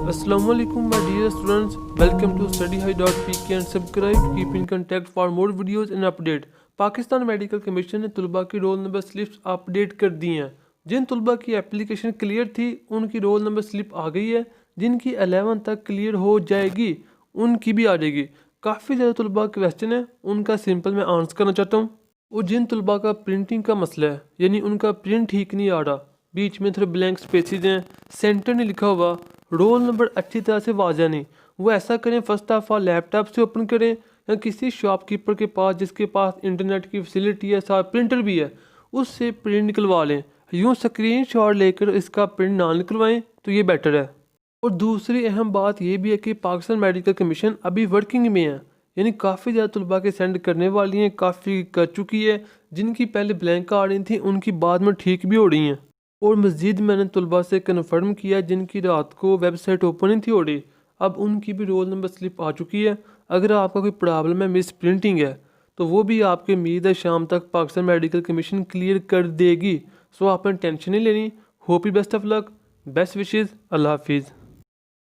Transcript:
Assalamualaikum my dear students, welcome to STUDYHIGH.Pk and subscribe, keep in contact for more videos and update। Pakistan medical commission ने तलबा की roll number slips update कर दी हैं। जिन तलबा की application clear थी उनकी रोल नंबर स्लिप आ गई है, जिनकी 11 तक क्लियर हो जाएगी उनकी भी आ जाएगी। काफ़ी ज़्यादा तलबा क्वेश्चन है, उनका सिंपल मैं आंसर करना चाहता हूँ। और जिन तलबा का प्रिंटिंग का मसला है, यानी उनका प्रिंट ठीक नहीं आ रहा, बीच में थोड़े ब्लैंक स्पेसेस हैं, सेंटर नहीं लिखा हुआ, रोल नंबर अच्छी तरह से वाज़ा नहीं, वो ऐसा करें फर्स्ट ऑफ ऑल लैपटॉप से ओपन करें या किसी शॉपकीपर के पास जिसके पास इंटरनेट की फैसिलिटी है, साथ प्रिंटर भी है, उससे प्रिंट निकलवा लें। यूँ स्क्रीनशॉट लेकर इसका प्रिंट ना निकलवाएं तो ये बेटर है। और दूसरी अहम बात ये भी है कि पाकिस्तान मेडिकल कमीशन अभी वर्किंग में है, यानी काफ़ी ज़्यादा तलबा के सेंड करने वाली हैं, काफ़ी कर चुकी है। जिनकी पहले ब्लैंक आ रही थी उनकी बाद में ठीक भी हो रही हैं। और मज़ीद मैंने तलबा से कन्फर्म किया जिनकी रात को वेबसाइट ओपन ही थी हो रही, अब उनकी भी रोल नंबर स्लिप आ चुकी है। अगर आपका कोई प्रॉब्लम है, मिस प्रिंटिंग है, तो वो भी आपके उम्मीद है शाम तक पाकिस्तान मेडिकल कमीशन क्लियर कर देगी। सो आपने टेंशन नहीं लेनी। Hope you best of luck, best wishes, अल्लाह हाफिज़।